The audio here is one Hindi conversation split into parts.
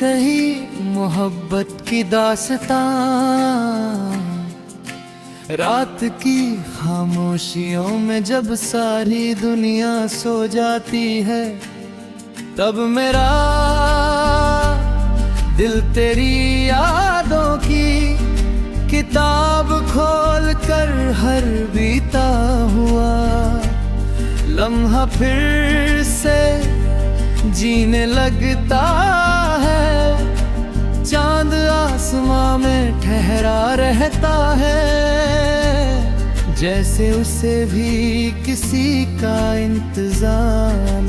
कही मोहब्बत की दास्तां, रात की खामोशियों में जब सारी दुनिया सो जाती है, तब मेरा दिल तेरी यादों की किताब खोल कर हर बीता हुआ लम्हा फिर से जीने लगता है। चांद आसमां में ठहरा रहता है, जैसे उसे भी किसी का इंतजार।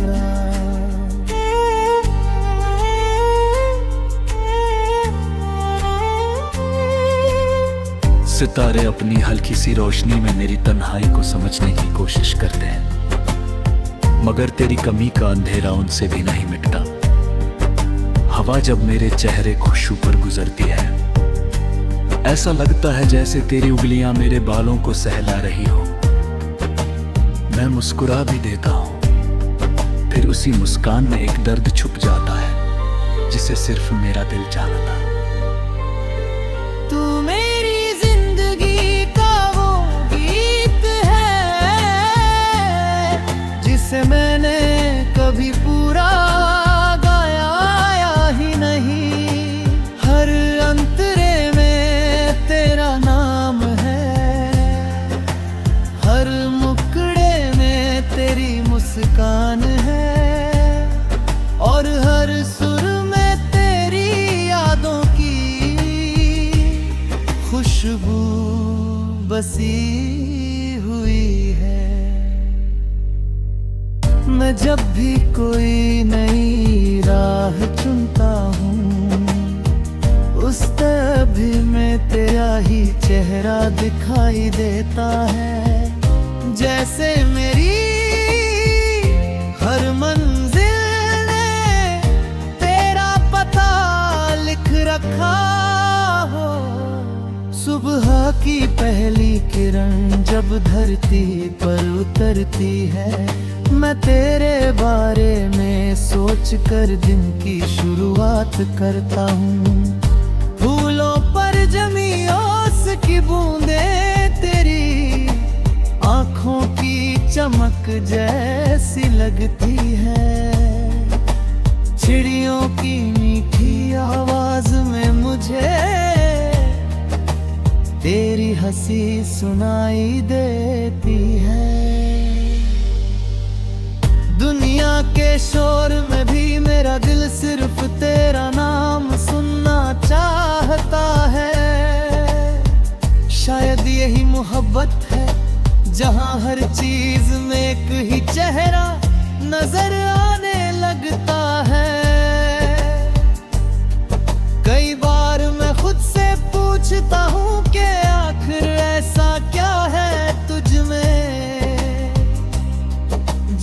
सितारे अपनी हल्की सी रोशनी में मेरी तन्हाई को समझने की कोशिश करते हैं, मगर तेरी कमी का अंधेरा उनसे भी नहीं मिटता। हवा जब मेरे चेहरे खुशबू पर गुजरती है, ऐसा लगता है जैसे तेरी उंगलियां मेरे बालों को सहला रही हो। मैं मुस्कुरा भी देता हूं, फिर उसी मुस्कान में एक दर्द छुप जाता है जिसे सिर्फ मेरा दिल जानता। तू मेरी जिंदगी का वो गीत है जिसे मैंने कभी पूरा गाया ही नहीं। हर अंतरे में तेरा नाम है, हर मुखड़े में तेरी मुस्कान है, और हर सुर में तेरी यादों की खुशबू बसी हुई है। मैं जब भी कोई नई राह चुनता हूँ, उस तभी में तेरा ही चेहरा दिखाई देता है। जैसे मेरी हर मंजिल ने तेरा पता लिख रखा हो। सुबह की पहली किरण जब धरती पर उतरती है, मैं तेरे बारे में सोच कर दिन की शुरुआत करता हूँ। फूलों पर जमी ओस की बूंदें तेरी आँखों की चमक जैसी लगती है। चिड़ियों की मीठी आवाज में मुझे तेरी हंसी सुनाई देती है। दुनिया के शोर में भी मेरा दिल सिर्फ तेरा नाम सुनना चाहता है। शायद यही मोहब्बत है, जहाँ हर चीज में एक ही चेहरा नजर आने लगता है। कई बार मैं खुद से पूछता हूँ कि आखिर ऐसा क्या है तुझ में,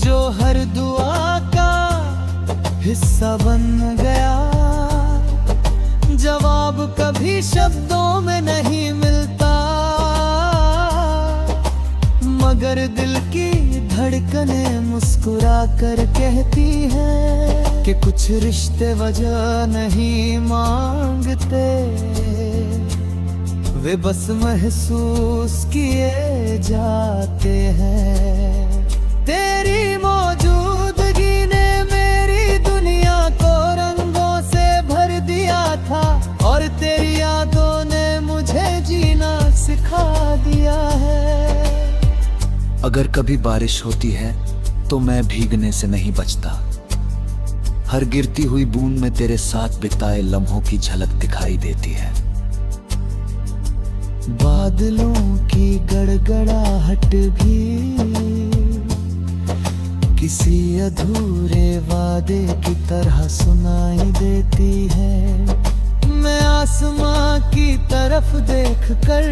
जो हर दुआ का हिस्सा बन गया। जवाब कभी शब्दों में नहीं मिलता, मगर दिल की धड़कने मुस्कुरा कर कहती है कि कुछ रिश्ते वजह नहीं मांगते, वे बस महसूस किए जाते हैं। तेरी मौजूदगी ने मेरी दुनिया को रंगों से भर दिया था, और तेरी यादों ने मुझे जीना सिखा दिया है। अगर कभी बारिश होती है तो मैं भीगने से नहीं बचता। हर गिरती हुई बूंद में तेरे साथ बिताए लम्हों की झलक दिखाई देती है। बादलों की गड़गड़ाहट भी किसी अधूरे वादे की तरह सुनाई देती है। मैं आसमां की तरफ देखकर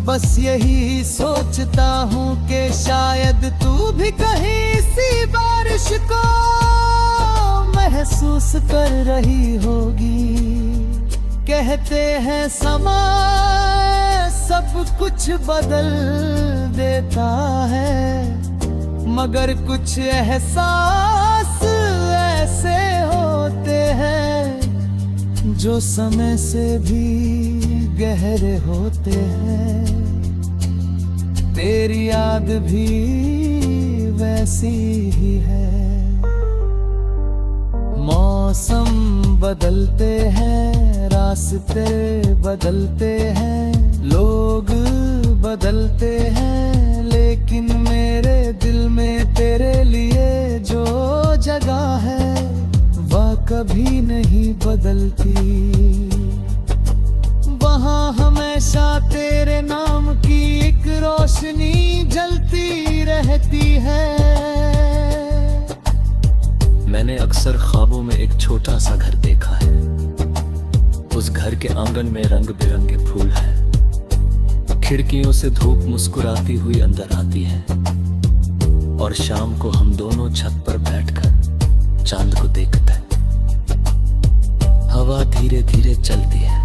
बस यही सोचता हूँ कि शायद तू भी कहीं सी बारिश को महसूस कर रही होगी। कहते हैं समय सब कुछ बदल देता है, मगर कुछ एहसास ऐसे हो होते हैं, जो समय से भी गहरे होते हैं। तेरी याद भी वैसी ही है। मौसम बदलते हैं, रास्ते बदलते हैं, लोग बदलते हैं, लेकिन मेरे दिल में तेरे लिए जो जगह है वह कभी नहीं बदलती। वहाँ हमेशा तेरे नाम की एक रोशनी जलती रहती है। मैंने अक्सर ख्वाबों में एक छोटा सा घर देखा है। उस घर के आंगन में रंग बिरंगे फूल हैं। खिड़कियों से धूप मुस्कुराती हुई अंदर आती है और शाम को हम दोनों छत पर बैठकर चांद को देखते हैं। हवा धीरे धीरे चलती है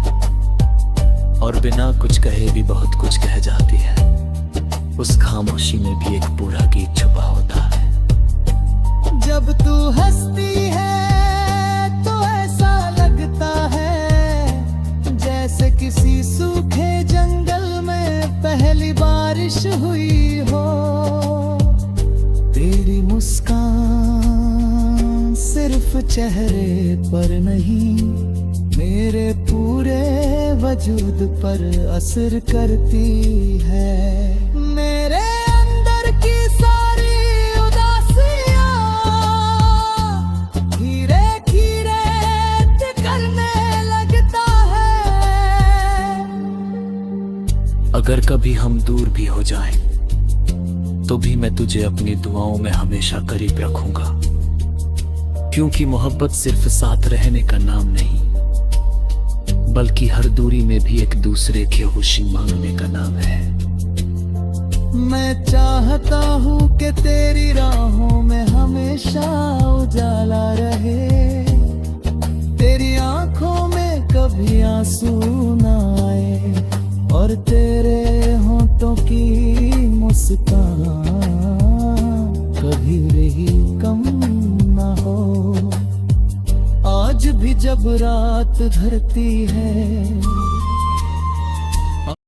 और बिना कुछ कहे भी बहुत कुछ कह जाती है। उस खामोशी में भी एक पूरा गीत छुपा होता है। जब तू हंसती है तो ऐसा लगता है जैसे किसी सूखे जंगल में पहली बारिश हुई हो। तेरी मुस्कान सिर्फ चेहरे पर नहीं, मेरे पूरे वजूद पर असर करती है। मेरे अंदर की सारी उदासियां धीरे धीरे करने लगता है। अगर कभी हम दूर भी हो जाएं, तो भी मैं तुझे अपनी दुआओं में हमेशा करीब रखूंगा, क्योंकि मोहब्बत सिर्फ साथ रहने का नाम नहीं, बल्कि हर दूरी में भी एक दूसरे की खुशी मांगने का नाम है। मैं चाहता हूँ कि तेरी राहों में हमेशा उजाला रहे, तेरी आंखों में कभी आंसू ना आए, और तेरे होंठों की मुस्कान कभी रही कम ना हो। आज भी जब रात ढलती है